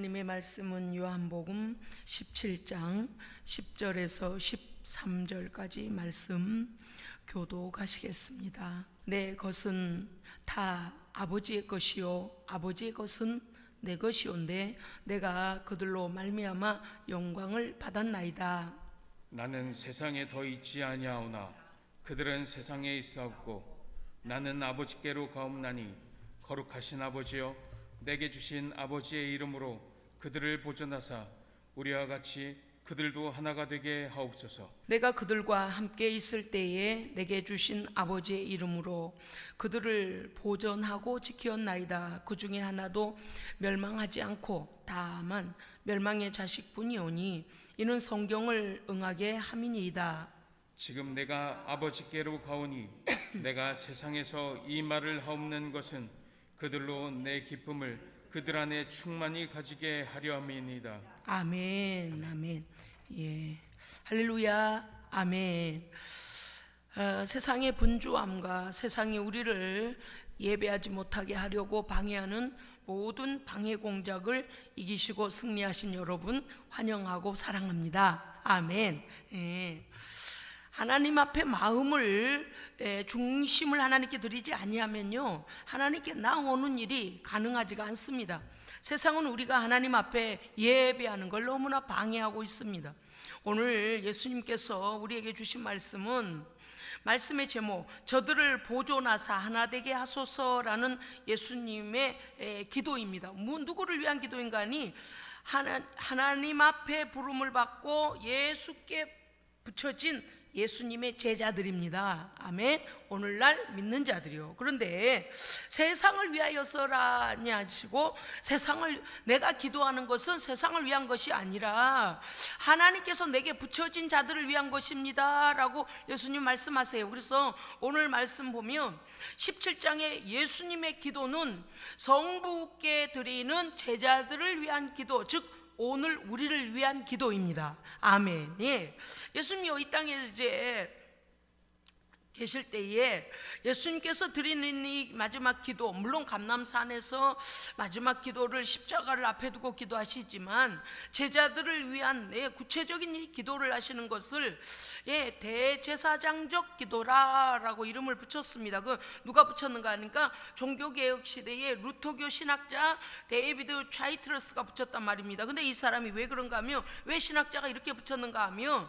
하나님의 말씀은 요한복음 17장 10절에서 13절까지 말씀 교독하시겠습니다. 내 것은 다 아버지의 것이요 아버지의 것은 내 것이온데 내가 그들로 말미암아 영광을 받았나이다. 나는 세상에 더 있지 아니하오나 그들은 세상에 있사옵고 나는 아버지께로 가옵나니 거룩하신 아버지여 내게 주신 아버지의 이름으로 그들을 보존하사 우리와 같이 그들도 하나가 되게 하옵소서. 내가 그들과 함께 있을 때에 내게 주신 아버지의 이름으로 그들을 보존하고 지켰나이다. 그 중에 하나도 멸망하지 않고 다만 멸망의 자식뿐이오니 이는 성경을 응하게 함이니이다. 지금 내가 아버지께로 가오니 내가 세상에서 이 말을 하옵는 것은 그들로 내 기쁨을 그들 안에 충만히 가지게 하려 함이니이다. 아멘. 아멘. 예. 할렐루야. 아멘. 세상의 분주함과 세상이 우리를 예배하지 못하게 하려고 방해하는 모든 방해 공작을 이기시고 승리하신 여러분 환영하고 사랑합니다. 아멘. 예. 하나님 앞에 마음을 중심을 하나님께 드리지 아니하면요 하나님께 나오는 일이 가능하지가 않습니다. 세상은 우리가 하나님 앞에 예배하는 걸 너무나 방해하고 있습니다. 오늘 예수님께서 우리에게 주신 말씀은 말씀의 제목 저들을 보존하사 하나 되게 하소서라는 예수님의 기도입니다. 누구를 위한 기도인가 하니 하나님 앞에 부름을 받고 예수께 붙여진 예수님의 제자들입니다. 아멘. 오늘날 믿는 자들이요. 그런데 세상을 위하여서라니 하시고 세상을 내가 기도하는 것은 세상을 위한 것이 아니라 하나님께서 내게 붙여진 자들을 위한 것입니다 라고 예수님 말씀하세요. 그래서 오늘 말씀 보면 17장의 예수님의 기도는 성부께 드리는 제자들을 위한 기도, 즉 오늘 우리를 위한 기도입니다. 아멘. 예. 예수님이 이 땅에 이제 계실 때에 예수님께서 드리는 이 마지막 기도, 물론 감람산에서 마지막 기도를 십자가를 앞에 두고 기도하시지만 제자들을 위한 구체적인 이 기도를 하시는 것을 대제사장적 기도라라고 이름을 붙였습니다. 그 누가 붙였는가 하니까 종교개혁 시대에 루터교 신학자 데이비드 차이트러스가 붙였단 말입니다. 근데 이 사람이 왜 그런가 하면 왜 신학자가 이렇게 붙였는가 하면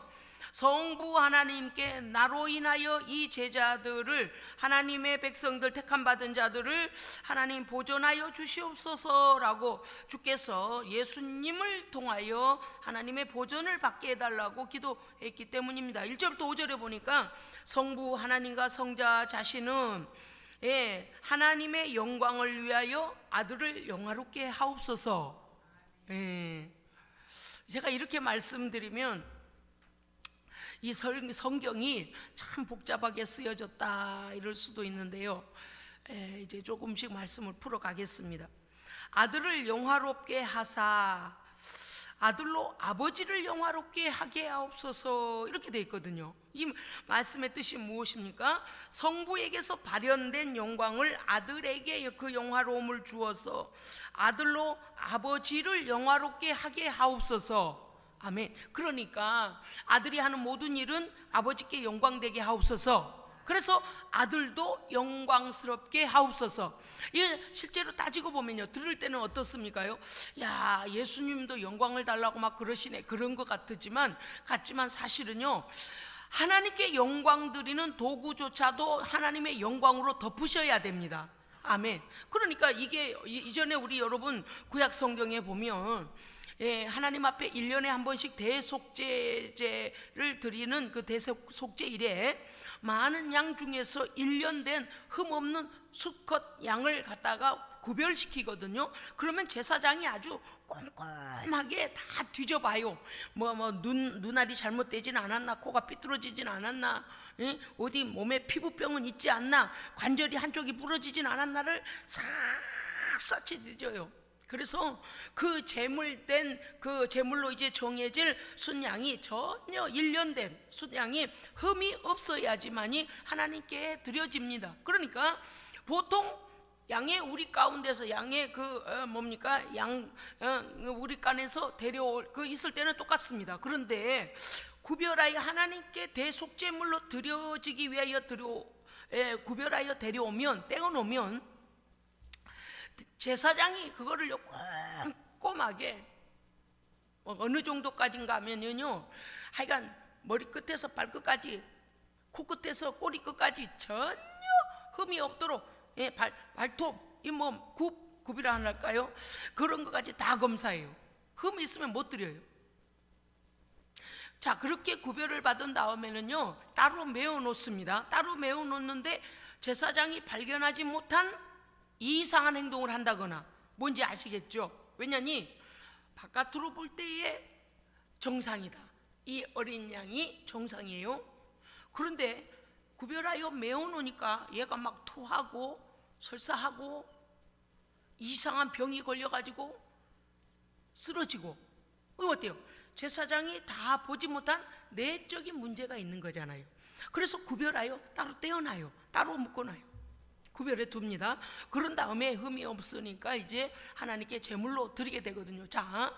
성부 하나님께 나로 인하여 이 제자들을 하나님의 백성들 택함 받은 자들을 하나님 보존하여 주시옵소서라고 주께서 예수님을 통하여 하나님의 보존을 받게 해달라고 기도했기 때문입니다. 1절부터 5절에 보니까 성부 하나님과 성자 자신은 하나님의 영광을 위하여 아들을 영화롭게 하옵소서. 제가 이렇게 말씀드리면 이 성경이 참 복잡하게 쓰여졌다 이럴 수도 있는데요. 이제 조금씩 말씀을 풀어가겠습니다. 아들을 영화롭게 하사 아들로 아버지를 영화롭게 하게 하옵소서 이렇게 돼 있거든요. 이 말씀의 뜻이 무엇입니까? 성부에게서 발현된 영광을 아들에게 그 영화로움을 주어서 아들로 아버지를 영화롭게 하게 하옵소서. 아멘. 그러니까 아들이 하는 모든 일은 아버지께 영광되게 하옵소서. 그래서 아들도 영광스럽게 하옵소서. 이게 실제로 따지고 보면요 들을 때는 어떻습니까요? 야 예수님도 영광을 달라고 막 그러시네 그런 것 같지만 사실은요 하나님께 영광 드리는 도구조차도 하나님의 영광으로 덮으셔야 됩니다. 아멘. 그러니까 이게 이전에 우리 여러분 구약 성경에 보면 하나님 앞에 1년에 한 번씩 대속제를 드리는 그 대속제일에 많은 양 중에서 1년 된 흠없는 수컷 양을 갖다가 구별시키거든요. 그러면 제사장이 아주 꼼꼼하게 다 뒤져봐요. 눈알이 잘못되진 않았나, 코가 삐뚤어지진 않았나, 어디 몸에 피부병은 있지 않나, 관절이 한쪽이 부러지진 않았나를 샅샅이 뒤져요. 그래서 그 제물로 이제 정해질 순양이 전혀 1년 된 순양이 흠이 없어야지만이 하나님께 드려집니다. 그러니까 보통 양의 우리 가운데서 양의 뭡니까 우리 간에서 데려올 있을 때는 똑같습니다. 그런데 구별하여 하나님께 대속제물로 드려지기 위하여 구별하여 데려오면 떼어놓으면 제사장이 그거를 꼼꼼하게 어느 정도까지인가 하면요, 하여간 머리끝에서 발끝까지, 코끝에서 꼬리끝까지 전혀 흠이 없도록 발톱, 굽이라 할까요? 그런 것까지 다 검사해요. 흠이 있으면 못 드려요. 자, 그렇게 구별을 받은 다음에는요, 따로 메워 놓습니다. 따로 메워 놓는데 제사장이 발견하지 못한 이상한 행동을 한다거나, 뭔지 아시겠죠? 왜냐니 바깥으로 볼 때에 정상이다. 이 어린 양이 정상이에요. 그런데 구별하여 메워 놓으니까 얘가 막 토하고 설사하고 이상한 병이 걸려가지고 쓰러지고, 어때요? 제사장이 다 보지 못한 내적인 문제가 있는 거잖아요. 그래서 구별하여 따로 떼어놔요. 따로 묶어놔요. 구별해 둡니다. 그런 다음에 흠이 없으니까 이제 하나님께 제물로 드리게 되거든요. 자,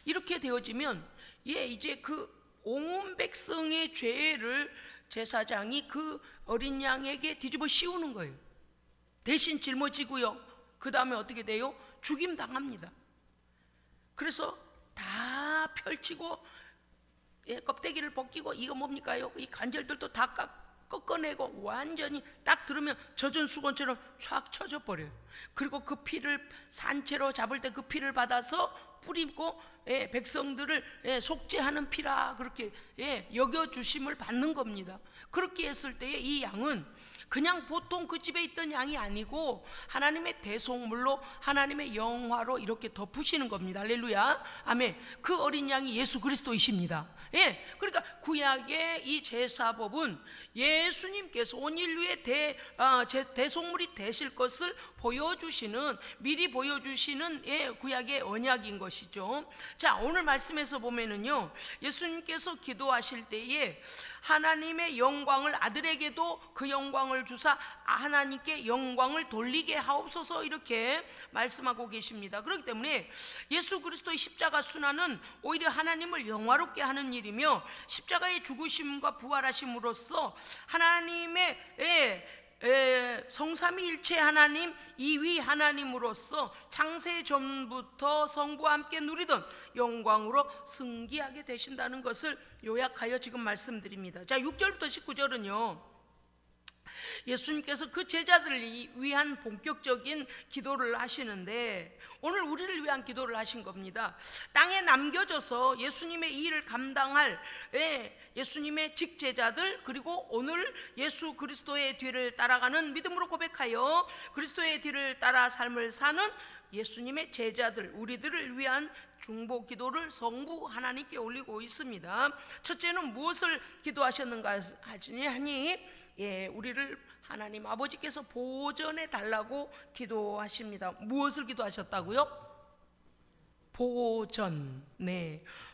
이렇게 되어지면 이제 그 온 백성의 죄를 제사장이 그 어린 양에게 뒤집어 씌우는 거예요. 대신 짊어지고요. 그 다음에 어떻게 돼요? 죽임 당합니다. 그래서 다 펼치고 껍데기를 벗기고, 이거 뭡니까요? 이 관절들도 다 꺾어내고 완전히 딱 들으면 젖은 수건처럼 촥 쳐져 버려요. 그리고 그 피를 산채로 잡을 때 그 피를 받아서 뿌리고 백성들을 속죄하는 피라 그렇게 여겨주심을 받는 겁니다. 그렇게 했을 때에 이 양은 그냥 보통 그 집에 있던 양이 아니고 하나님의 대속물로, 하나님의 영화로 이렇게 덮으시는 겁니다. 할렐루야, 아멘. 그 어린 양이 예수 그리스도이십니다. 그러니까 구약의 이 제사법은 예수님께서 온 인류의 대속물이 되실 것을 보여주시는, 미리 보여주시는 구약의 언약인 것이죠. 자, 오늘 말씀에서 보면은요, 예수님께서 기도하실 때에 하나님의 영광을 아들에게도 그 영광을 주사 하나님께 영광을 돌리게 하옵소서, 이렇게 말씀하고 계십니다. 그렇기 때문에 예수 그리스도의 십자가 순환은 오히려 하나님을 영화롭게 하는 일이며, 십자가의 죽으심과 부활하심으로써 하나님의 성삼위일체 하나님, 이위 하나님으로서 창세 전부터 성부와 함께 누리던 영광으로 승기하게 되신다는 것을 요약하여 지금 말씀드립니다. 자, 6절부터 19절은요, 예수님께서 그 제자들을 위한 본격적인 기도를 하시는데, 오늘 우리를 위한 기도를 하신 겁니다. 땅에 남겨져서 예수님의 이 일을 감당할 예수님의 직제자들, 그리고 오늘 예수 그리스도의 뒤를 따라가는, 믿음으로 고백하여 그리스도의 뒤를 따라 삶을 사는 예수님의 제자들, 우리들을 위한 중보 기도를 성부 하나님께 올리고 있습니다. 첫째는 무엇을 기도하셨는가 하니, 우리를 하나님 아버지께서 보전해 달라고 기도하십니다. 무엇을 기도하셨다고요? 보전,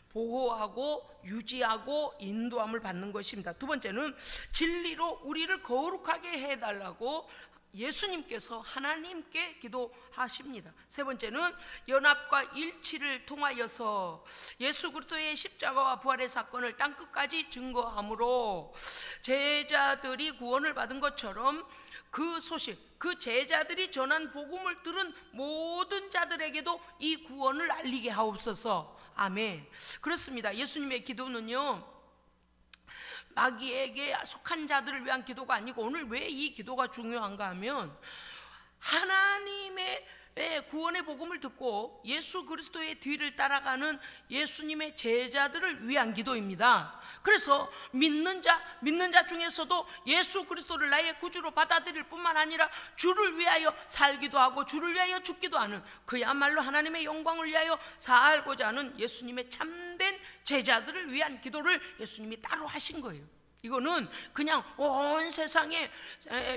보호하고 유지하고 인도함을 받는 것입니다. 두 번째는 진리로 우리를 거룩하게 해달라고 예수님께서 하나님께 기도하십니다. 세 번째는 연합과 일치를 통하여서 예수 그리스도의 십자가와 부활의 사건을 땅끝까지 증거함으로 제자들이 구원을 받은 것처럼 그 소식, 그 제자들이 전한 복음을 들은 모든 자들에게도 이 구원을 알리게 하옵소서. 아멘. 그렇습니다. 예수님의 기도는요, 마귀에게 속한 자들을 위한 기도가 아니고, 오늘 왜 이 기도가 중요한가 하면, 하나님의 구원의 복음을 듣고 예수 그리스도의 뒤를 따라가는 예수님의 제자들을 위한 기도입니다. 그래서 믿는 자 중에서도 예수 그리스도를 나의 구주로 받아들일 뿐만 아니라 주를 위하여 살기도 하고 주를 위하여 죽기도 하는, 그야말로 하나님의 영광을 위하여 살고자 하는 예수님의 참된 제자들을 위한 기도를 예수님이 따로 하신 거예요. 이거는 그냥 온 세상에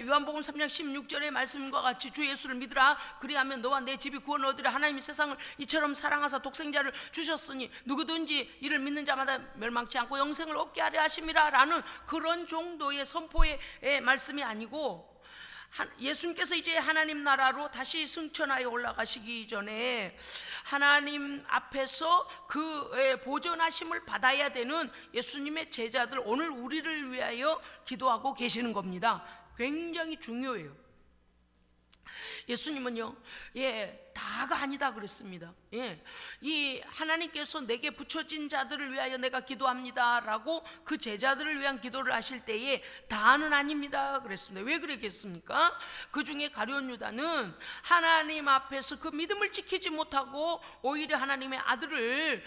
요한복음 3장 16절의 말씀과 같이 주 예수를 믿으라, 그리하면 너와 내 집이 구원을 얻으리라, 하나님이 세상을 이처럼 사랑하사 독생자를 주셨으니 누구든지 이를 믿는 자마다 멸망치 않고 영생을 얻게 하려 하심이라 라는 그런 정도의 선포의 말씀이 아니고, 예수님께서 이제 하나님 나라로 다시 승천하여 올라가시기 전에 하나님 앞에서 그 보존하심을 받아야 되는 예수님의 제자들, 오늘 우리를 위하여 기도하고 계시는 겁니다. 굉장히 중요해요. 예수님은요, 다가 아니다 그랬습니다. 이 하나님께서 내게 붙여진 자들을 위하여 내가 기도합니다라고 그 제자들을 위한 기도를 하실 때에 다는 아닙니다 그랬습니다. 왜 그랬겠습니까? 그 중에 가룟 유다는 하나님 앞에서 그 믿음을 지키지 못하고 오히려 하나님의 아들을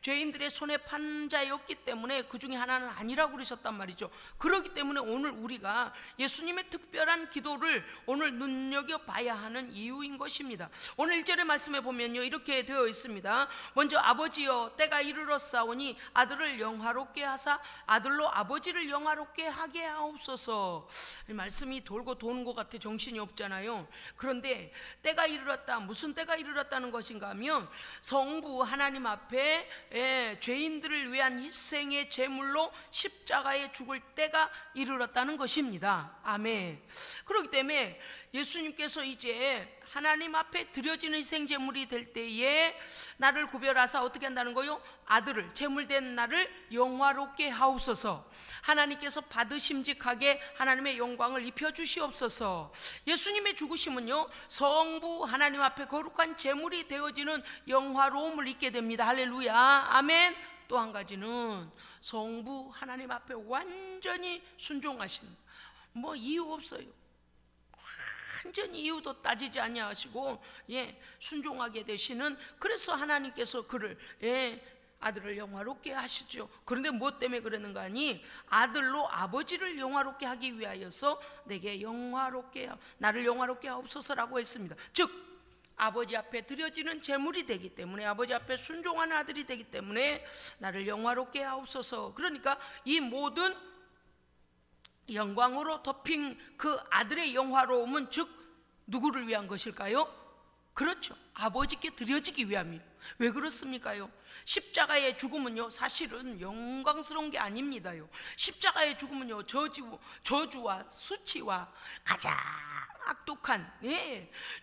죄인들의 손에 판 자였기 때문에 그 중에 하나는 아니라고 그러셨단 말이죠. 그렇기 때문에 오늘 우리가 예수님의 특별한 기도를 오늘 눈여겨봐야 하는 이유인 것입니다. 오늘 1절의 말씀에 보면요, 이렇게 되어 있습니다. 먼저 아버지여 때가 이르렀사오니 아들을 영화롭게 하사 아들로 아버지를 영화롭게 하게 하옵소서. 이 말씀이 돌고 도는 것 같아 정신이 없잖아요. 그런데 때가 이르렀다, 무슨 때가 이르렀다는 것인가 하면 성부 하나님 앞에 죄인들을 위한 희생의 제물로 십자가에 죽을 때가 이르렀다는 것입니다. 아멘. 그렇기 때문에 예수님께서 이제 하나님 앞에 드려지는 희생제물이 될 때에 나를 구별하사 어떻게 한다는 거요? 아들을, 제물된 나를 영화롭게 하옵소서. 하나님께서 받으심직하게 하나님의 영광을 입혀주시옵소서. 예수님의 죽으심은요, 성부 하나님 앞에 거룩한 제물이 되어지는 영화로움을 입게 됩니다. 할렐루야, 아멘. 또 한 가지는 성부 하나님 앞에 완전히 순종하시는, 뭐 이유 없어요. 완전히 이유도 따지지 아니하시고 순종하게 되시는, 그래서 하나님께서 그를 아들을 영화롭게 하시죠. 그런데 뭐 때문에 그러는가 하니 아들로 아버지를 영화롭게 하기 위하여서 내게 나를 영화롭게 하옵소서라고 했습니다. 즉 아버지 앞에 드려지는 제물이 되기 때문에, 아버지 앞에 순종하는 아들이 되기 때문에 나를 영화롭게 하옵소서. 그러니까 이 모든 영광으로 덮인 그 아들의 영화로움은 즉 누구를 위한 것일까요? 그렇죠, 아버지께 드려지기 위함이에요. 왜 그렇습니까요? 십자가의 죽음은요 사실은 영광스러운 게 아닙니다요. 십자가의 죽음은요 저주와 수치와 가장 악독한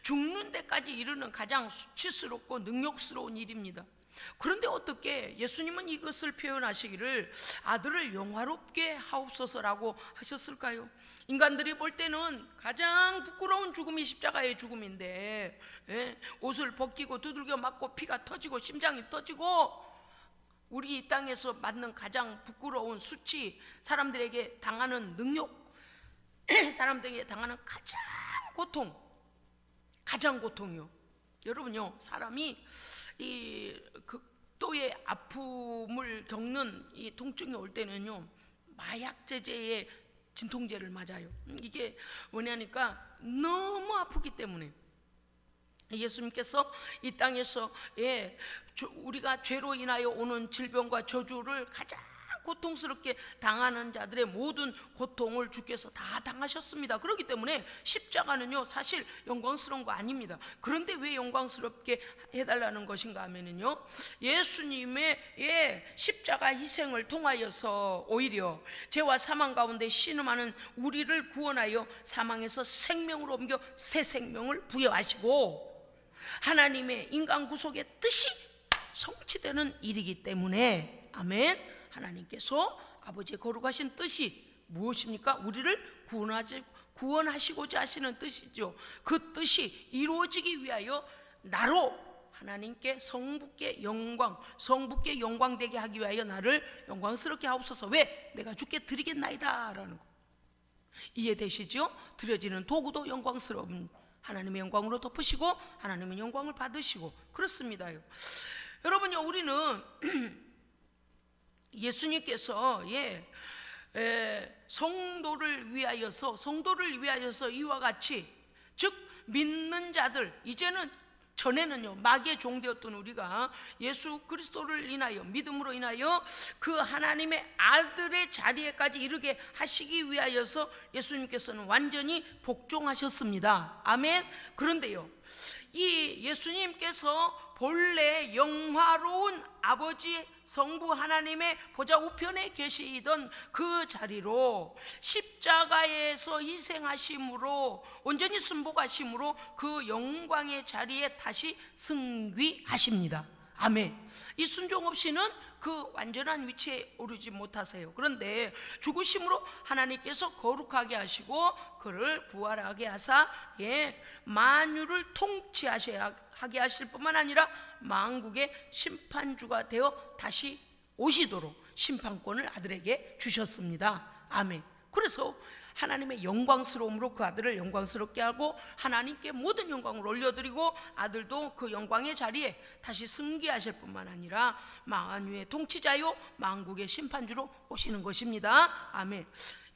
죽는 데까지 이르는 가장 수치스럽고 능욕스러운 일입니다. 그런데 어떻게 예수님은 이것을 표현하시기를 아들을 영화롭게 하옵소서라고 하셨을까요? 인간들이 볼 때는 가장 부끄러운 죽음이 십자가의 죽음인데 옷을 벗기고 두들겨 맞고 피가 터지고 심장이 터지고 우리 이 땅에서 맞는 가장 부끄러운 수치, 사람들에게 당하는 능욕, 사람들에게 당하는 가장 고통이요. 여러분요, 사람이 이 극도의 아픔을 겪는 이 통증이 올 때는요 마약 제제의 진통제를 맞아요. 이게 뭐냐니까 너무 아프기 때문에. 예수님께서 이 땅에서 우리가 죄로 인하여 오는 질병과 저주를 가장 고통스럽게 당하는 자들의 모든 고통을 주께서 다 당하셨습니다. 그렇기 때문에 십자가는요 사실 영광스러운 거 아닙니다. 그런데 왜 영광스럽게 해달라는 것인가 하면은요, 예수님의 십자가 희생을 통하여서 오히려 죄와 사망 가운데 신음하는 우리를 구원하여 사망에서 생명으로 옮겨 새 생명을 부여하시고 하나님의 인간 구속의 뜻이 성취되는 일이기 때문에, 아멘. 하나님께서 아버지의 거룩하신 뜻이 무엇입니까? 우리를 구원하시고자 하시는 뜻이죠. 그 뜻이 이루어지기 위하여 나로 하나님께 성부께 영광 되게 하기 위하여 나를 영광스럽게 하옵소서. 왜? 내가 주께 드리겠나이다 라는 거 이해되시죠? 드려지는 도구도 영광스러운 하나님의 영광으로 덮으시고 하나님의 영광을 받으시고 그렇습니다요. 여러분요, 우리는 예수님께서 성도를 위하여서 이와 같이, 즉 믿는 자들, 이제는 전에는요 마귀의 종되었던 우리가 예수 그리스도를 인하여 믿음으로 인하여 그 하나님의 아들의 자리에까지 이르게 하시기 위하여서 예수님께서는 완전히 복종하셨습니다. 아멘. 그런데요, 이 예수님께서 본래 영화로운 아버지 성부 하나님의 보좌 우편에 계시던 그 자리로 십자가에서 희생하심으로 온전히 순복하심으로 그 영광의 자리에 다시 승귀하십니다. 아멘. 이 순종 없이는 그 완전한 위치에 오르지 못하세요. 그런데 죽으심으로 하나님께서 거룩하게 하시고 그를 부활하게 하사 만유를 통치하게 하실 뿐만 아니라 만국의 심판주가 되어 다시 오시도록 심판권을 아들에게 주셨습니다. 아멘. 그래서 하나님의 영광스러움으로 그 아들을 영광스럽게 하고 하나님께 모든 영광을 올려드리고 아들도 그 영광의 자리에 다시 승기하실 뿐만 아니라 만유의 통치자요 만국의 심판주로 오시는 것입니다. 아멘.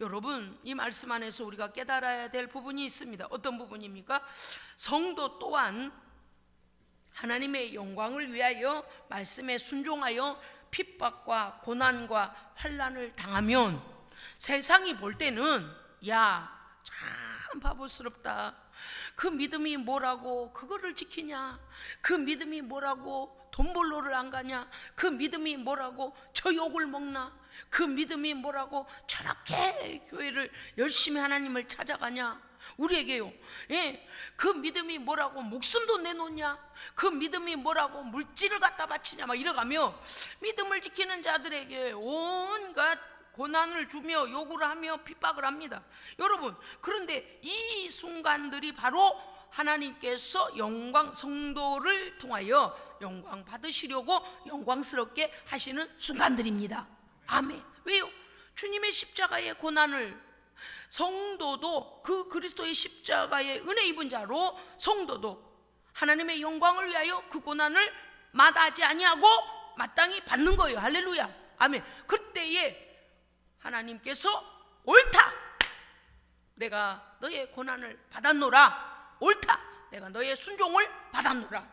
여러분, 이 말씀 안에서 우리가 깨달아야 될 부분이 있습니다. 어떤 부분입니까? 성도 또한 하나님의 영광을 위하여 말씀에 순종하여 핍박과 고난과 환난을 당하면 세상이 볼 때는 야, 참 바보스럽다. 그 믿음이 뭐라고 그거를 지키냐? 그 믿음이 뭐라고 돈 벌러를 안 가냐? 그 믿음이 뭐라고 저 욕을 먹나? 그 믿음이 뭐라고 저렇게 교회를 열심히 하나님을 찾아가냐? 우리에게요. 그 믿음이 뭐라고 목숨도 내놓냐? 그 믿음이 뭐라고 물질을 갖다 바치냐? 막 이러가며 믿음을 지키는 자들에게 온갖 고난을 주며 요구를 하며 핍박을 합니다. 여러분, 그런데 이 순간들이 바로 하나님께서 영광 성도를 통하여 영광 받으시려고 영광스럽게 하시는 순간들입니다. 아멘. 왜요? 주님의 십자가의 고난을 성도도 그 그리스도의 십자가의 은혜 입은 자로 성도도 하나님의 영광을 위하여 그 고난을 마다하지 아니하고 마땅히 받는 거예요. 할렐루야. 아멘. 그때에 하나님께서 옳다, 내가 너의 고난을 받았노라. 옳다, 내가 너의 순종을 받았노라.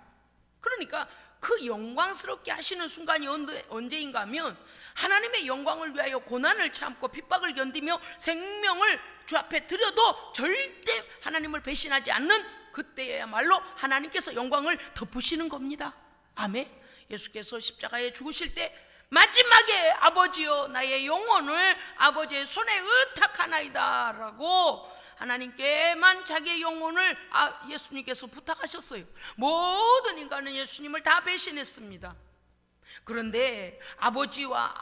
그러니까 그 영광스럽게 하시는 순간이 언제인가 하면 하나님의 영광을 위하여 고난을 참고 핍박을 견디며 생명을 주 앞에 드려도 절대 하나님을 배신하지 않는 그때야말로 하나님께서 영광을 덮으시는 겁니다. 아멘. 예수께서 십자가에 죽으실 때 마지막에 아버지여 나의 영혼을 아버지의 손에 의탁하나이다 라고 하나님께만 자기의 영혼을 예수님께서 부탁하셨어요. 모든 인간은 예수님을 다 배신했습니다. 그런데 아들과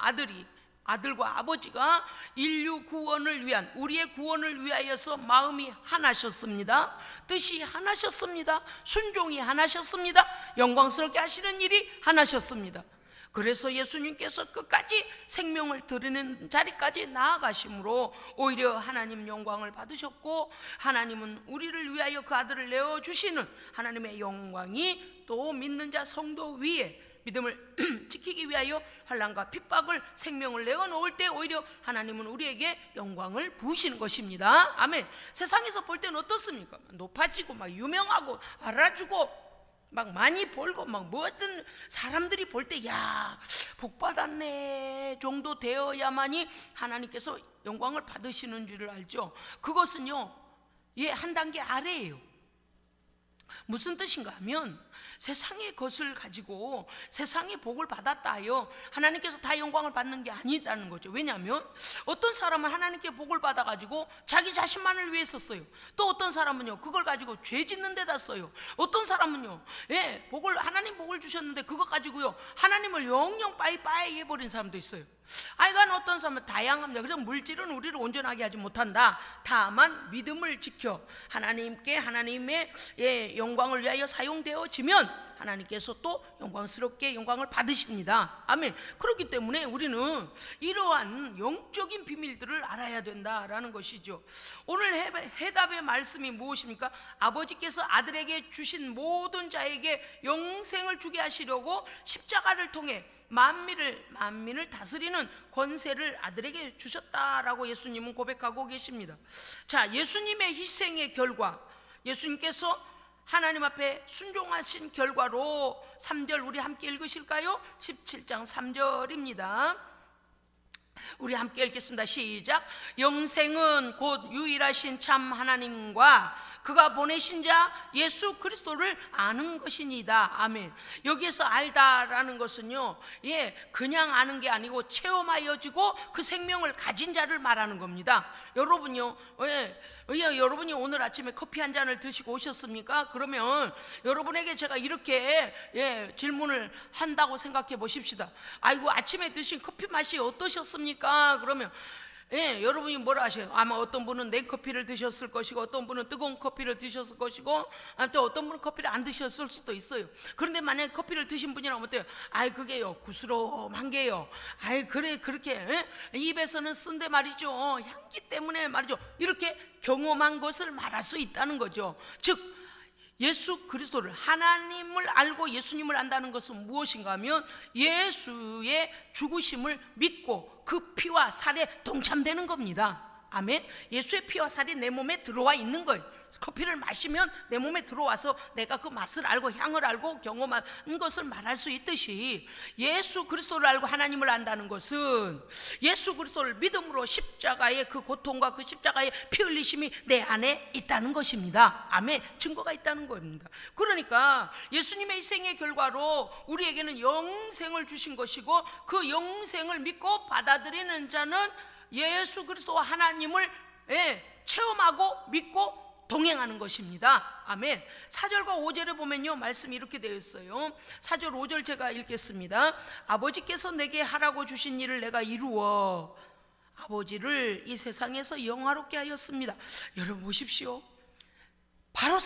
아버지가 인류 구원을 위한, 우리의 구원을 위하여서 마음이 하나셨습니다. 뜻이 하나셨습니다. 순종이 하나셨습니다. 영광스럽게 하시는 일이 하나셨습니다. 그래서 예수님께서 끝까지 생명을 드리는 자리까지 나아가심으로 오히려 하나님 영광을 받으셨고, 하나님은 우리를 위하여 그 아들을 내어주시는 하나님의 영광이 또 믿는 자 성도 위에 믿음을 지키기 위하여 환난과 핍박을 생명을 내어놓을 때 오히려 하나님은 우리에게 영광을 부으시는 것입니다. 아멘. 세상에서 볼 때는 어떻습니까? 높아지고 막 유명하고 알아주고 막 많이 벌고 막 뭐든 사람들이 볼 때 야, 복 받았네 정도 되어야만이 하나님께서 영광을 받으시는 줄을 알죠. 그것은요, 한 단계 아래예요. 무슨 뜻인가 하면 세상의 것을 가지고 세상의 복을 받았다 하여 하나님께서 다 영광을 받는 게 아니라는 거죠. 왜냐하면 어떤 사람은 하나님께 복을 받아가지고 자기 자신만을 위해 썼어요. 또 어떤 사람은요 그걸 가지고 죄 짓는 데다 써요. 어떤 사람은요 하나님 복을 주셨는데 그거 가지고요 하나님을 영영 빠이빠이 해버린 사람도 있어요. 하여간 어떤 사람은 다양합니다. 그래서 물질은 우리를 온전하게 하지 못한다. 다만 믿음을 지켜 하나님께 하나님의 영광을 위하여 사용되어지면 하나님께서 또 영광스럽게 영광을 받으십니다. 아멘. 그렇기 때문에 우리는 이러한 영적인 비밀들을 알아야 된다라는 것이죠. 오늘 해답의 말씀이 무엇입니까? 아버지께서 아들에게 주신 모든 자에게 영생을 주게 하시려고 십자가를 통해 만민을 다스리는 권세를 아들에게 주셨다라고 예수님은 고백하고 계십니다. 자, 예수님의 희생의 결과, 예수님께서 하나님 앞에 순종하신 결과로 3절 우리 함께 읽으실까요? 17장 3절입니다. 우리 함께 읽겠습니다. 시작. 영생은 곧 유일하신 참 하나님과 그가 보내신 자 예수 그리스도를 아는 것이니이다. 아멘. 여기에서 알다라는 것은요, 그냥 아는 게 아니고 체험하여지고 그 생명을 가진 자를 말하는 겁니다. 여러분요, 여러분이 오늘 아침에 커피 한 잔을 드시고 오셨습니까? 그러면 여러분에게 제가 이렇게 질문을 한다고 생각해 보십시다. 아이고, 아침에 드신 커피 맛이 어떠셨습니까? 그러면 여러분이 뭐라 하셔요? 아마 어떤 분은 냉커피를 드셨을 것이고, 어떤 분은 뜨거운 커피를 드셨을 것이고, 또 어떤 분은 커피를 안 드셨을 수도 있어요. 그런데 만약에 커피를 드신 분이라면 어때요? 아이, 그게요, 구수롬한 게요, 아이, 그래, 그렇게 입에서는 쓴데 말이죠, 향기 때문에 말이죠, 이렇게 경험한 것을 말할 수 있다는 거죠. 즉 예수 그리스도를, 하나님을 알고 예수님을 안다는 것은 무엇인가 하면 예수의 죽으심을 믿고 그 피와 살에 동참되는 겁니다. 아멘. 예수의 피와 살이 내 몸에 들어와 있는 거예요. 커피를 마시면 내 몸에 들어와서 내가 그 맛을 알고 향을 알고 경험한 것을 말할 수 있듯이, 예수 그리스도를 알고 하나님을 안다는 것은 예수 그리스도를 믿음으로 십자가의 그 고통과 그 십자가의 피 흘리심이 내 안에 있다는 것입니다. 아멘. 증거가 있다는 겁니다. 그러니까 예수님의 희생의 결과로 우리에게는 영생을 주신 것이고, 그 영생을 믿고 받아들이는 자는 예수 그리스도와 하나님을 체험하고 믿고 동행하는 것입니다. 아멘. 4절과 5절에 보면요, 말씀이 이렇게 되어 있어요. 4절 5절 제가 읽겠습니다. 아버지께서 내게 하라고 주신 일을 내가 이루어 아버지를 이 세상에서 영화롭게 하였습니다. 여러분 보십시오. 바로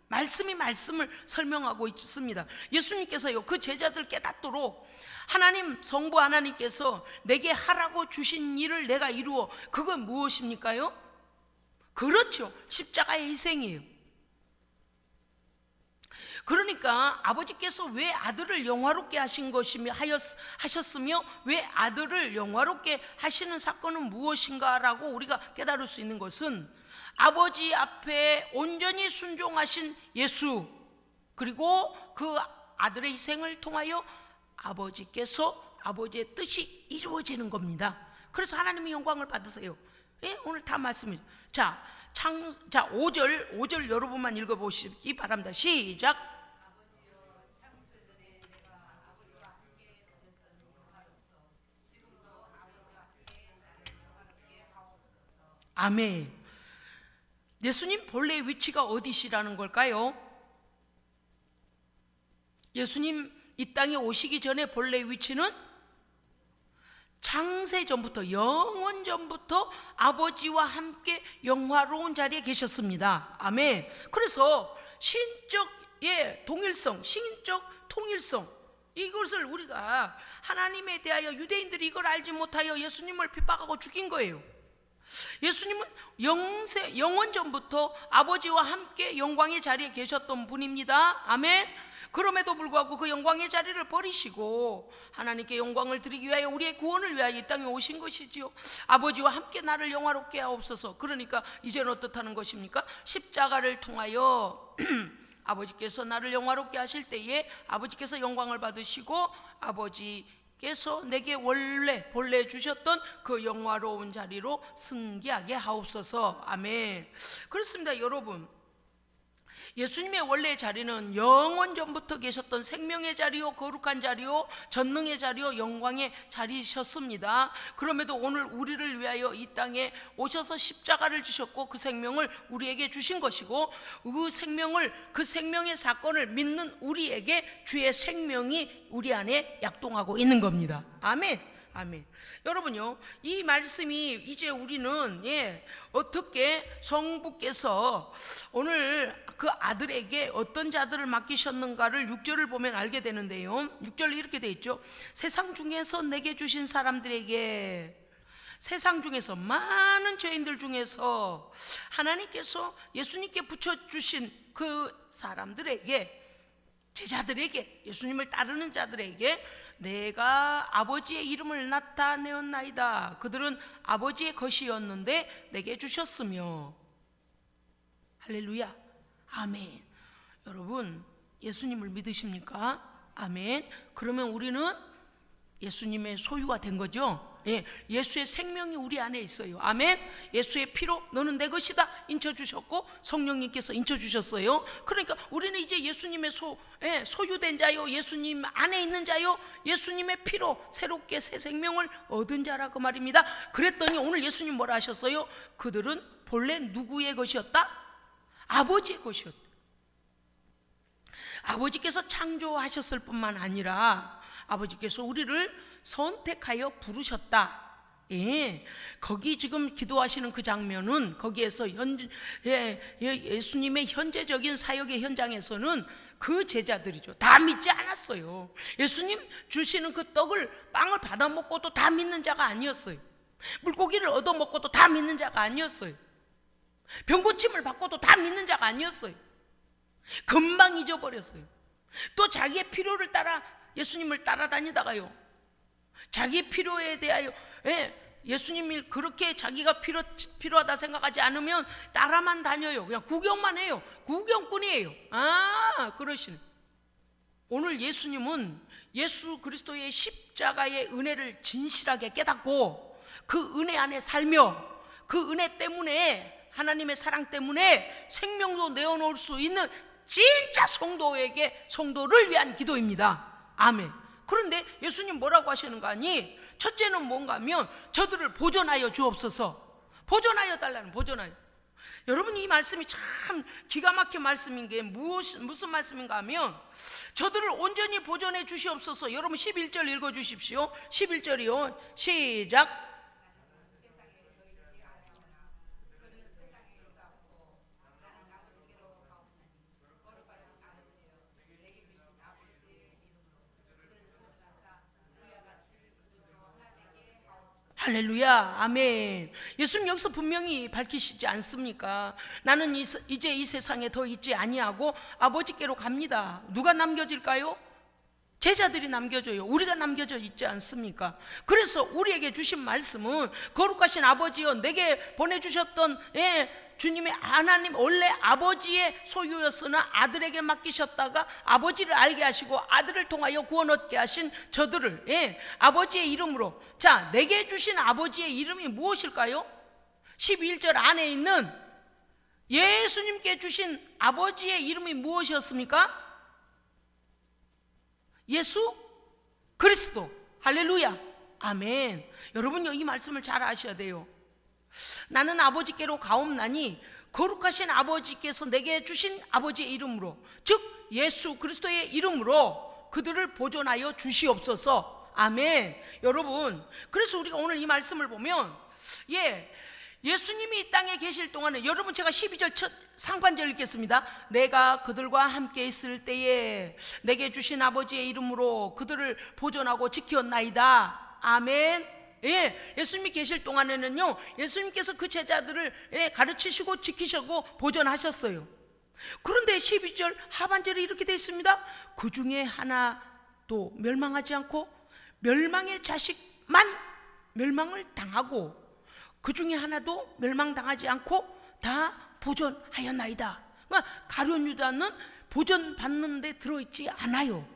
말씀을 설명하고 있습니다. 예수님께서요, 그 제자들 깨닫도록 하나님, 성부 하나님께서 내게 하라고 주신 일을 내가 이루어, 그건 무엇입니까요? 그렇죠, 십자가의 희생이에요. 그러니까 아버지께서 왜 아들을 영화롭게 하셨으며 왜 아들을 영화롭게 하시는 사건은 무엇인가라고 우리가 깨달을 수 있는 것은, 아버지 앞에 온전히 순종하신 예수, 그리고 그 아들의 희생을 통하여 아버지께서 아버지의 뜻이 이루어지는 겁니다. 그래서 하나님의 영광을 받으세요. 오늘 다 말씀이죠. 자, 5절 여러분만 읽어보시기 바랍니다. 시작. 아멘. 예수님 본래의 위치가 어디시라는 걸까요? 예수님 이 땅에 오시기 전에 본래의 위치는 창세 전부터, 영원 전부터 아버지와 함께 영화로운 자리에 계셨습니다. 아멘. 그래서 신적 동일성, 신적 통일성, 이것을 우리가, 하나님에 대하여 유대인들이 이걸 알지 못하여 예수님을 핍박하고 죽인 거예요. 예수님은 영원 전부터 아버지와 함께 영광의 자리에 계셨던 분입니다. 아멘. 그럼에도 불구하고 그 영광의 자리를 버리시고 하나님께 영광을 드리기 위하여, 우리의 구원을 위하여 이 땅에 오신 것이지요. 아버지와 함께 나를 영화롭게 하옵소서. 그러니까 이제는 어떻다는 것입니까? 십자가를 통하여 아버지께서 나를 영화롭게 하실 때에 아버지께서 영광을 받으시고, 아버지께서 내게 본래 주셨던 그 영화로운 자리로 승계하게 하옵소서. 아멘. 그렇습니다. 여러분, 예수님의 원래의 자리는 영원 전부터 계셨던 생명의 자리요, 거룩한 자리요, 전능의 자리요, 영광의 자리셨습니다. 그럼에도 오늘 우리를 위하여 이 땅에 오셔서 십자가를 주셨고 그 생명을 우리에게 주신 것이고, 그 생명의 사건을 믿는 우리에게 주의 생명이 우리 안에 약동하고 있는 겁니다. 아멘. 아멘. 여러분요, 이 말씀이 이제 우리는 어떻게 성부께서 오늘 그 아들에게 어떤 자들을 맡기셨는가를 6절을 보면 알게 되는데요, 6절에 이렇게 돼 있죠. 세상 중에서 내게 주신 사람들에게, 세상 중에서, 많은 죄인들 중에서 하나님께서 예수님께 붙여주신 그 사람들에게, 제자들에게, 예수님을 따르는 자들에게 내가 아버지의 이름을 나타내었나이다. 그들은 아버지의 것이었는데 내게 주셨으며. 할렐루야. 아멘. 여러분, 예수님을 믿으십니까? 아멘. 그러면 우리는 예수님의 소유가 된 거죠. 예, 예수의 생명이 우리 안에 있어요. 아멘. 예수의 피로 너는 내 것이다 인쳐주셨고 성령님께서 인쳐주셨어요. 그러니까 우리는 이제 예수님의 소유된 자요, 예수님 안에 있는 자요, 예수님의 피로 새롭게 새 생명을 얻은 자라고 말입니다. 그랬더니 오늘 예수님 뭐라 하셨어요? 그들은 본래 누구의 것이었다? 아버지의 것이었다. 아버지께서 창조하셨을 뿐만 아니라 아버지께서 우리를 선택하여 부르셨다. 예, 거기 지금 기도하시는 그 장면은 거기에서 예수님의 현재적인 사역의 현장에서는 그 제자들이죠. 다 믿지 않았어요. 예수님 주시는 그 빵을 받아 먹고도 다 믿는 자가 아니었어요. 물고기를 얻어 먹고도 다 믿는 자가 아니었어요. 병고침을 받고도 다 믿는 자가 아니었어요. 금방 잊어버렸어요. 또 자기의 필요를 따라 예수님을 따라다니다가요, 자기 필요에 대하여 예수님이 그렇게 자기가 필요하다 생각하지 않으면 따라만 다녀요. 그냥 구경만 해요. 구경꾼이에요. 그러시네. 오늘 예수님은 예수 그리스도의 십자가의 은혜를 진실하게 깨닫고 그 은혜 안에 살며 그 은혜 때문에, 하나님의 사랑 때문에 생명도 내어놓을 수 있는 진짜 성도를 위한 기도입니다. 아멘. 그런데 예수님 뭐라고 하시는가 하니, 첫째는 뭔가 하면 저들을 보존하여 주옵소서. 보존하여 달라는, 보존하여. 여러분, 이 말씀이 참 기가 막힌 말씀인 게 무슨 말씀인가 하면, 저들을 온전히 보존해 주시옵소서. 여러분 11절 읽어주십시오. 11절이요 시작. 할렐루야, 아멘. 예수님 여기서 분명히 밝히시지 않습니까? 나는 이제 이 세상에 더 있지 아니하고 아버지께로 갑니다. 누가 남겨질까요? 제자들이 남겨져요. 우리가 남겨져 있지 않습니까? 그래서 우리에게 주신 말씀은, 거룩하신 아버지여, 내게 보내주셨던 주님의 하나님, 원래 아버지의 소유였으나 아들에게 맡기셨다가 아버지를 알게 하시고 아들을 통하여 구원 얻게 하신 저들을 아버지의 이름으로. 자, 내게 주신 아버지의 이름이 무엇일까요? 11절 안에 있는 예수님께 주신 아버지의 이름이 무엇이었습니까? 예수 그리스도. 할렐루야, 아멘. 여러분요, 이 말씀을 잘 아셔야 돼요. 나는 아버지께로 가옵나니 거룩하신 아버지께서 내게 주신 아버지의 이름으로, 즉 예수 그리스도의 이름으로 그들을 보존하여 주시옵소서. 아멘. 여러분, 그래서 우리가 오늘 이 말씀을 보면 예수님이 이 땅에 계실 동안에, 여러분 제가 12절 첫 상반절 읽겠습니다. 내가 그들과 함께 있을 때에 내게 주신 아버지의 이름으로 그들을 보존하고 지켰나이다. 아멘. 예수님이 계실 동안에는요, 예수님께서 그 제자들을 가르치시고 지키시고 보존하셨어요. 그런데 12절 하반절에 이렇게 되어 있습니다. 그 중에 하나도 멸망하지 않고 멸망의 자식만 멸망을 당하고 그 중에 하나도 멸망당하지 않고 다 보존하였나이다. 그러니까 가룟 유다는 보존받는 데 들어있지 않아요.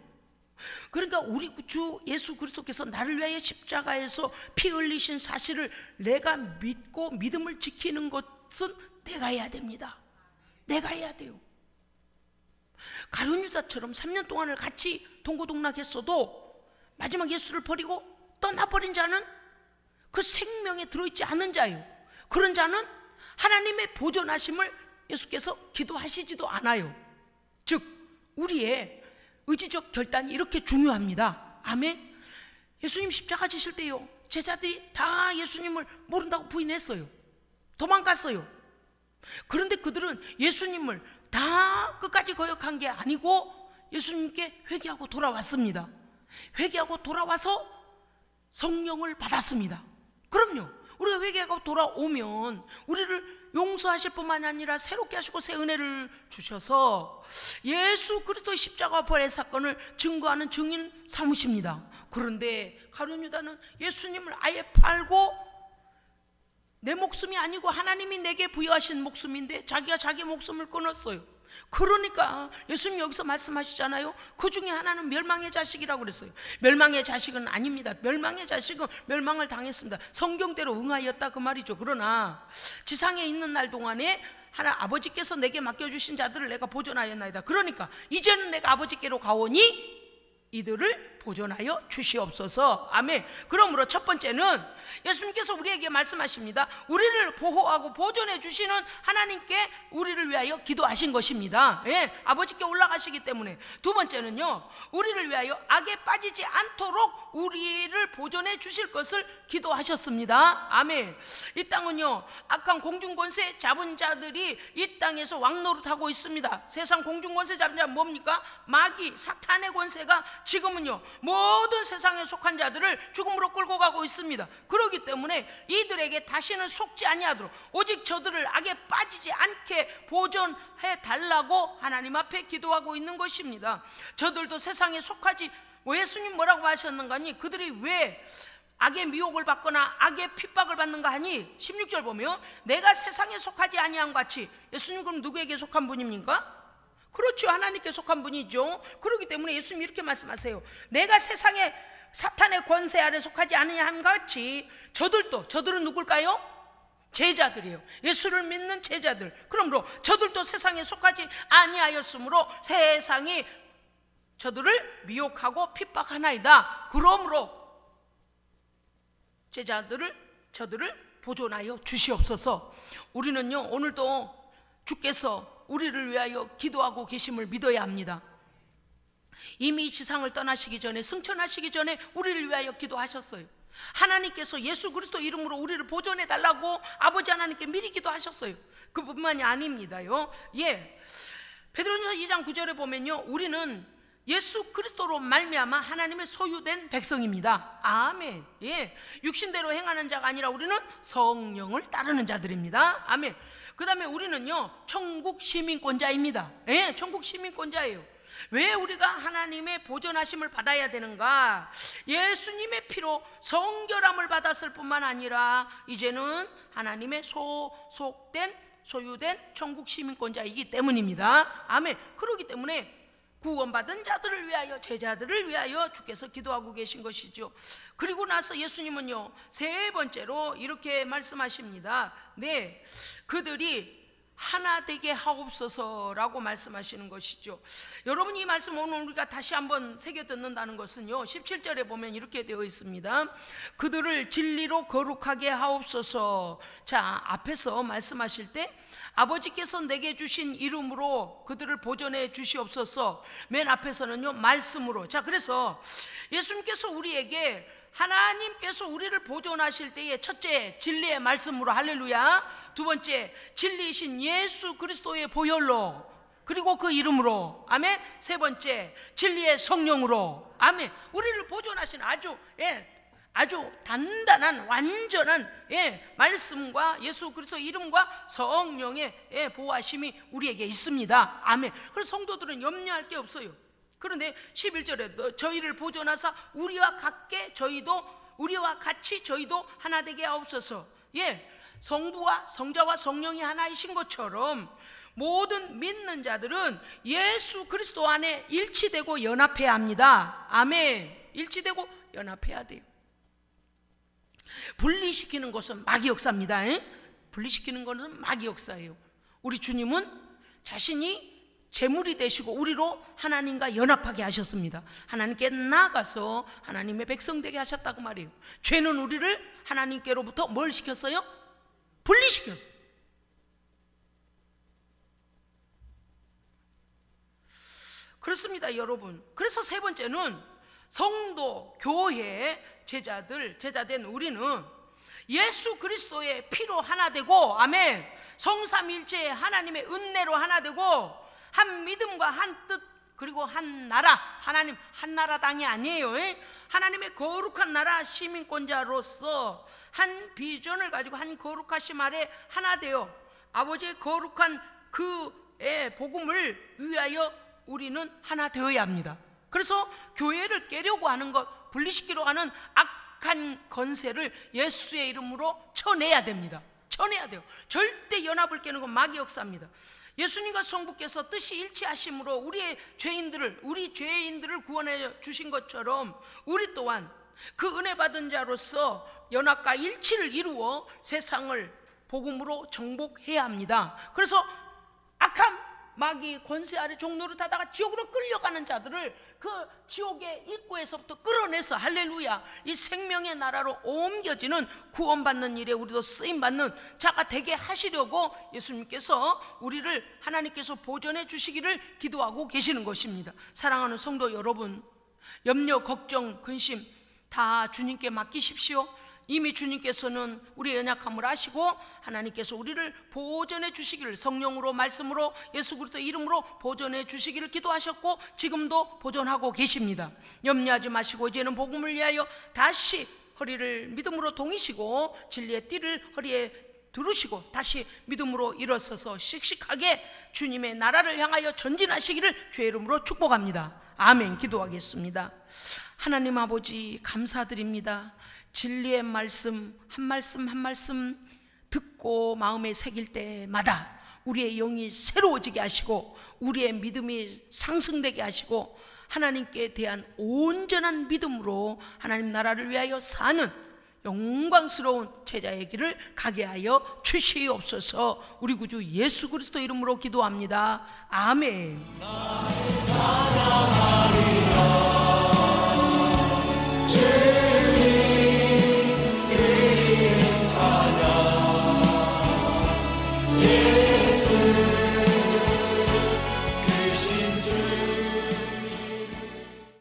그러니까 우리 주 예수 그리스도께서 나를 위하여 십자가에서 피 흘리신 사실을 내가 믿고 믿음을 지키는 것은 내가 해야 됩니다. 내가 해야 돼요. 가룟 유다처럼 3년 동안을 같이 동고동락했어도 마지막 예수를 버리고 떠나버린 자는 그 생명에 들어있지 않은 자예요. 그런 자는 하나님의 보존하심을 예수께서 기도하시지도 않아요. 즉 우리의 의지적 결단이 이렇게 중요합니다. 아멘. 예수님 십자가 지실 때요, 제자들이 다 예수님을 모른다고 부인했어요. 도망갔어요. 그런데 그들은 예수님을 다 끝까지 거역한 게 아니고 예수님께 회개하고 돌아왔습니다. 회개하고 돌아와서 성령을 받았습니다. 그럼요, 우리가 회개하고 돌아오면 우리를 용서하실 뿐만 아니라 새롭게 하시고 새 은혜를 주셔서 예수 그리스도의 십자가 부활의 사건을 증거하는 증인 삼으십니다. 그런데 가룟 유다는 예수님을 아예 팔고, 내 목숨이 아니고 하나님이 내게 부여하신 목숨인데 자기가 자기 목숨을 끊었어요. 그러니까 예수님 여기서 말씀하시잖아요. 그 중에 하나는 멸망의 자식이라고 그랬어요. 멸망의 자식은 아닙니다. 멸망의 자식은 멸망을 당했습니다. 성경대로 응하였다 그 말이죠. 그러나 지상에 있는 날 동안에 아버지께서 내게 맡겨주신 자들을 내가 보존하였나이다. 그러니까 이제는 내가 아버지께로 가오니 이들을 보존하여 주시옵소서. 아멘. 그러므로 첫 번째는 예수님께서 우리에게 말씀하십니다. 우리를 보호하고 보존해 주시는 하나님께 우리를 위하여 기도하신 것입니다. 예, 아버지께 올라가시기 때문에. 두 번째는요, 우리를 위하여 악에 빠지지 않도록 우리를 보존해 주실 것을 기도하셨습니다. 아멘. 이 땅은요, 악한 공중권세 잡은 자들이 이 땅에서 왕노릇하고 있습니다. 세상 공중권세 잡은 자는 뭡니까? 마귀, 사탄의 권세가 지금은요 모든 세상에 속한 자들을 죽음으로 끌고 가고 있습니다. 그렇기 때문에 이들에게 다시는 속지 아니하도록 오직 저들을 악에 빠지지 않게 보존해 달라고 하나님 앞에 기도하고 있는 것입니다. 저들도 세상에 속하지, 예수님 뭐라고 하셨는가니 그들이 왜 악의 미혹을 받거나 악의 핍박을 받는가 하니 16절 보면 내가 세상에 속하지 아니한 같이. 예수님 그럼 누구에게 속한 분입니까? 그렇죠, 하나님께 속한 분이죠. 그렇기 때문에 예수님이 이렇게 말씀하세요. 내가 세상에 사탄의 권세 아래 속하지 않으한 같이 저들은 누굴까요? 제자들이에요. 예수를 믿는 제자들. 그러므로 저들도 세상에 속하지 아니하였으므로 세상이 저들을 미혹하고 핍박하나이다. 그러므로 저들을 보존하여 주시옵소서. 우리는요 오늘도 주께서 우리를 위하여 기도하고 계심을 믿어야 합니다. 이미 지상을 떠나시기 전에, 승천하시기 전에 우리를 위하여 기도하셨어요. 하나님께서 예수 그리스도 이름으로 우리를 보존해 달라고 아버지 하나님께 미리 기도하셨어요. 그뿐만이 아닙니다요. 예, 베드로전서 2장 9절에 보면요, 우리는 예수 그리스도로 말미암아 하나님의 소유된 백성입니다. 아멘. 예, 육신대로 행하는 자가 아니라 우리는 성령을 따르는 자들입니다. 아멘. 그 다음에 우리는요 천국 시민권자입니다. 예, 천국 시민권자예요. 왜 우리가 하나님의 보존하심을 받아야 되는가? 예수님의 피로 성결함을 받았을 뿐만 아니라 이제는 하나님의 소유된 천국 시민권자이기 때문입니다. 아멘. 그렇기 때문에 구원받은 자들을 위하여, 제자들을 위하여 주께서 기도하고 계신 것이죠. 그리고 나서 예수님은요 세 번째로 이렇게 말씀하십니다. 네, 그들이 하나 되게 하옵소서라고 말씀하시는 것이죠. 여러분, 이 말씀 오늘 우리가 다시 한번 새겨 듣는다는 것은요 17절에 보면 이렇게 되어 있습니다. 그들을 진리로 거룩하게 하옵소서. 자, 앞에서 말씀하실 때 아버지께서 내게 주신 이름으로 그들을 보존해 주시옵소서. 맨 앞에서는요 말씀으로. 자, 그래서 예수님께서 우리에게, 하나님께서 우리를 보존하실 때에 첫째 진리의 말씀으로, 할렐루야. 두 번째 진리이신 예수 그리스도의 보혈로, 그리고 그 이름으로, 아멘. 세 번째 진리의 성령으로, 아멘. 우리를 보존하신 아주 단단한 완전한 말씀과 예수 그리스도 이름과 성령의 보호하심이 우리에게 있습니다. 아멘. 그래서 성도들은 염려할 게 없어요. 그런데 11절에 저희를 보존하사 우리와 같이 저희도 하나 되게 하옵소서. 예, 성부와 성자와 성령이 하나이신 것처럼 모든 믿는 자들은 예수 그리스도 안에 일치되고 연합해야 합니다. 아멘. 일치되고 연합해야 돼요. 분리시키는 것은 마귀 역사입니다. 분리시키는 것은 마귀 역사예요. 우리 주님은 자신이 제물이 되시고 우리로 하나님과 연합하게 하셨습니다. 하나님께 나아가서 하나님의 백성 되게 하셨다고 말해요. 죄는 우리를 하나님께로부터 뭘 시켰어요? 분리시켰어요. 그렇습니다, 여러분. 그래서 세 번째는 성도, 교회, 제자된 우리는 예수 그리스도의 피로 하나 되고, 아멘, 성삼일체의 하나님의 은혜로 하나 되고, 한 믿음과 한 뜻, 그리고 한 나라, 하나님 한 나라 당이 아니에요. 하나님의 거룩한 나라 시민권자로서 한 비전을 가지고 한 거룩하심 아래 하나 되어 아버지의 거룩한 그의 복음을 위하여 우리는 하나 되어야 합니다. 그래서 교회를 깨려고 하는 것, 분리시키려고 하는 악한 권세를 예수의 이름으로 쳐내야 됩니다. 쳐내야 돼요. 절대 연합을 깨는 건 마귀 역사입니다. 예수님과 성부께서 뜻이 일치하심으로 우리 죄인들을 구원해 주신 것처럼 우리 또한 그 은혜 받은 자로서 연합과 일치를 이루어 세상을 복음으로 정복해야 합니다. 그래서 악한 마귀 권세 아래 종노릇하다가 지옥으로 끌려가는 자들을 그 지옥의 입구에서부터 끌어내서 할렐루야 이 생명의 나라로 옮겨지는 구원받는 일에 우리도 쓰임받는 자가 되게 하시려고 예수님께서 우리를 하나님께서 보존해 주시기를 기도하고 계시는 것입니다. 사랑하는 성도 여러분, 염려, 걱정, 근심 다 주님께 맡기십시오. 이미 주님께서는 우리의 연약함을 아시고 하나님께서 우리를 보존해 주시기를 성령으로 말씀으로 예수 그리스도 이름으로 보존해 주시기를 기도하셨고 지금도 보존하고 계십니다. 염려하지 마시고 이제는 복음을 위하여 다시 허리를 믿음으로 동이시고 진리의 띠를 허리에 두르시고 다시 믿음으로 일어서서 씩씩하게 주님의 나라를 향하여 전진하시기를 주의 이름으로 축복합니다. 아멘. 기도하겠습니다. 하나님 아버지 감사드립니다. 진리의 말씀 한 말씀 한 말씀 듣고 마음에 새길 때마다 우리의 영이 새로워지게 하시고 우리의 믿음이 상승되게 하시고 하나님께 대한 온전한 믿음으로 하나님 나라를 위하여 사는 영광스러운 제자의 길을 가게 하여 주시옵소서. 우리 구주 예수 그리스도 이름으로 기도합니다. 아멘.